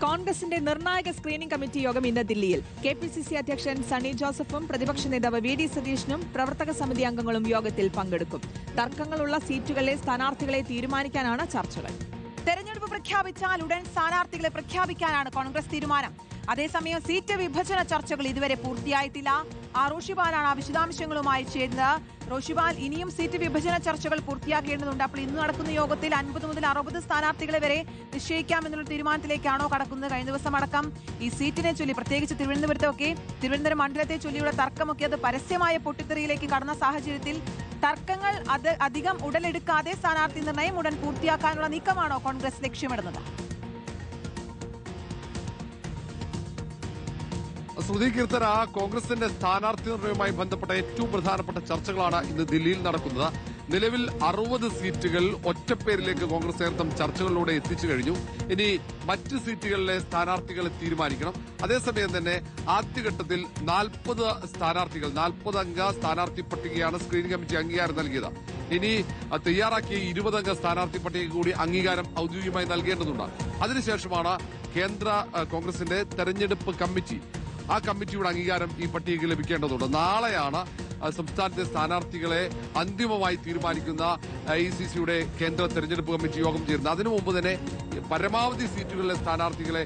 കോൺഗ്രസിന്റെ നിർണായക screening committee യോഗം ഇന്ന് ദില്ലിയിൽ. കെപിസിസി അധ്യക്ഷൻ സണ്ണി ജോസഫും പ്രതിപക്ഷ നേതാവ് വി.ഡി. സതീശനും പ്രവർത്തക സമിതി അംഗങ്ങളും യോഗത്തിൽ പങ്കെടുക്കും. തർക്കങ്ങളുള്ള സീറ്റുകളിലെ സ്ഥാനാർത്ഥികളെ തീരുമാനിക്കാനാണ് ചർച്ചകൾ. തെരഞ്ഞെടുപ്പ് പ്രഖ്യാപിച്ചാൽ ഉടൻ സ്ഥാനാർത്ഥികളെ പ്രഖ്യാപിക്കാനാണ് കോൺഗ്രസ് തീരുമാനം. അതേസമയം സീറ്റ് വിഭജന ചർച്ചകൾ ഇതുവരെ പൂർത്തിയായിട്ടില്ല. റോഷിപാലാണ് വിശദാംശങ്ങളുമായി ചേരുന്നത്. റോഷിപാൽ, ഇനിയും സീറ്റ് വിഭജന ചർച്ചകൾ പൂർത്തിയാക്കേണ്ടതുണ്ട്. അപ്പോൾ ഇന്ന് നടക്കുന്ന യോഗത്തിൽ 50 മുതൽ 60 സ്ഥാനാർത്ഥികളെ വരെ നിശ്ചയിക്കാമെന്നുള്ള തീരുമാനത്തിലേക്കാണോ കടക്കുന്നത്? കഴിഞ്ഞ ദിവസം അടക്കം ഈ സീറ്റിനെ ചൊല്ലി, പ്രത്യേകിച്ച് തിരുവനന്തപുരം മണ്ഡലത്തെ ചൊല്ലിയുള്ള തർക്കമൊക്കെ അത് പരസ്യമായ പൊട്ടിത്തെറിയിലേക്ക് കടന്ന സാഹചര്യത്തിൽ തർക്കങ്ങൾ അധികം ഉടലെടുക്കാതെ സ്ഥാനാർത്ഥി നിർണയം ഉടൻ പൂർത്തിയാക്കാനുള്ള നീക്കമാണോ കോൺഗ്രസ് ലക്ഷ്യമിടുന്നത്? ശ്രുതി കീർത്തന, കോൺഗ്രസിന്റെ സ്ഥാനാർത്ഥി നിർണയവുമായി ബന്ധപ്പെട്ട ഏറ്റവും പ്രധാനപ്പെട്ട ചർച്ചകളാണ് ഇന്ന് ദില്ലിയിൽ നടക്കുന്നത്. നിലവിൽ 60 സീറ്റുകൾ ഒറ്റപ്പേരിലേക്ക് കോൺഗ്രസ് നേതൃത്വം ചർച്ചകളിലൂടെ എത്തിച്ചു കഴിഞ്ഞു. ഇനി മറ്റ് സീറ്റുകളിലെ സ്ഥാനാർത്ഥികളെ തീരുമാനിക്കണം. അതേസമയം തന്നെ ആദ്യഘട്ടത്തിൽ 40 അംഗ സ്ഥാനാർത്ഥി പട്ടികയാണ് സ്ക്രീനിംഗ് കമ്മിറ്റി അംഗീകാരം നൽകിയത്. ഇനി തയ്യാറാക്കിയ 20 അംഗ സ്ഥാനാർത്ഥി പട്ടിക കൂടി അംഗീകാരം ഔദ്യോഗികമായി നൽകേണ്ടതുണ്ട്. അതിനുശേഷമാണ് കേന്ദ്ര കോൺഗ്രസിന്റെ തെരഞ്ഞെടുപ്പ് കമ്മിറ്റി, ആ കമ്മിറ്റിയുടെ അംഗീകാരം ഈ പട്ടികയ്ക്ക് ലഭിക്കേണ്ടതുണ്ട്. നാളെയാണ് സംസ്ഥാനത്തെ സ്ഥാനാർത്ഥികളെ അന്തിമമായി തീരുമാനിക്കുന്ന ICCയുടെ കേന്ദ്ര തെരഞ്ഞെടുപ്പ് കമ്മിറ്റി യോഗം ചേരുന്നത്. അതിനു മുമ്പ് തന്നെ പരമാവധി സീറ്റുകളിലെ സ്ഥാനാർത്ഥികളെ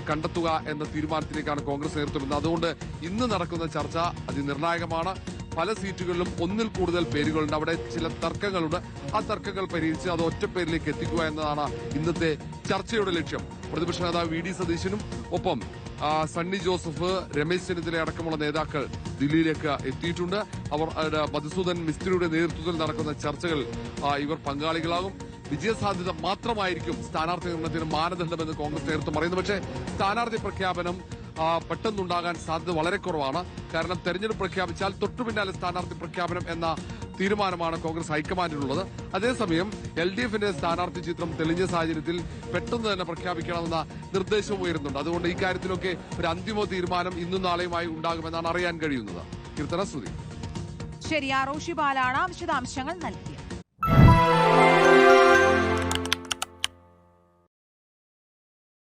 കണ്ടെത്തുക എന്ന തീരുമാനത്തിലേക്കാണ് കോൺഗ്രസ് നേതൃത്വം. അതുകൊണ്ട് ഇന്ന് നടക്കുന്ന ചർച്ച അതിനിർണായകമാണ്. പല സീറ്റുകളിലും ഒന്നിൽ കൂടുതൽ പേരുകളുണ്ട്. അവിടെ ചില തർക്കങ്ങളുണ്ട്. ആ തർക്കങ്ങൾ പരിഹരിച്ച് അത് ഒറ്റപ്പേരിലേക്ക് എത്തിക്കുക എന്നതാണ് ഇന്നത്തെ ചർച്ചയുടെ ലക്ഷ്യം. പ്രതിപക്ഷ നേതാവ് വി.ഡി. സതീശനും ഒപ്പം സണ്ണി ജോസഫ്, രമേശ് ചെന്നിത്തല അടക്കമുള്ള നേതാക്കൾ ദില്ലിയിലേക്ക് എത്തിയിട്ടുണ്ട്. അവർ മധുസൂദൻ മിസ്ത്രിയുടെ നേതൃത്വത്തിൽ നടക്കുന്ന ചർച്ചകൾ ഇവർ പങ്കാളികളാകും. വിജയസാധ്യത മാത്രമായിരിക്കും സ്ഥാനാർത്ഥി നിർണയത്തിന് മാനദണ്ഡമെന്ന് കോൺഗ്രസ് നേതൃത്വം പറയുന്നു. പക്ഷേ സ്ഥാനാർത്ഥി പ്രഖ്യാപനം പെട്ടെന്നുണ്ടാകാൻ സാധ്യത വളരെ കുറവാണ്. കാരണം തെരഞ്ഞെടുപ്പ് പ്രഖ്യാപിച്ചാൽ തൊട്ടുപിന്നാലെ സ്ഥാനാർത്ഥി പ്രഖ്യാപനം എന്ന തീരുമാനമാണ് കോൺഗ്രസ് ഹൈക്കമാൻഡിനുള്ളത്. അതേസമയം LDFന്റെ സ്ഥാനാർത്ഥി ചിത്രം തെളിഞ്ഞ സാഹചര്യത്തിൽ പെട്ടെന്ന് തന്നെ പ്രഖ്യാപിക്കണമെന്ന നിർദ്ദേശവും ഉയരുന്നുണ്ട്. അതുകൊണ്ട് ഈ കാര്യത്തിലൊക്കെ ഒരു അന്തിമ തീരുമാനം ഇന്നും നാളെയുമായി ഉണ്ടാകുമെന്നാണ് അറിയാൻ കഴിയുന്നത്. കീർത്തന, ശ്രുതി. ശരി, റോഷിപാലാണ് വിശദാംശങ്ങൾ നൽകി.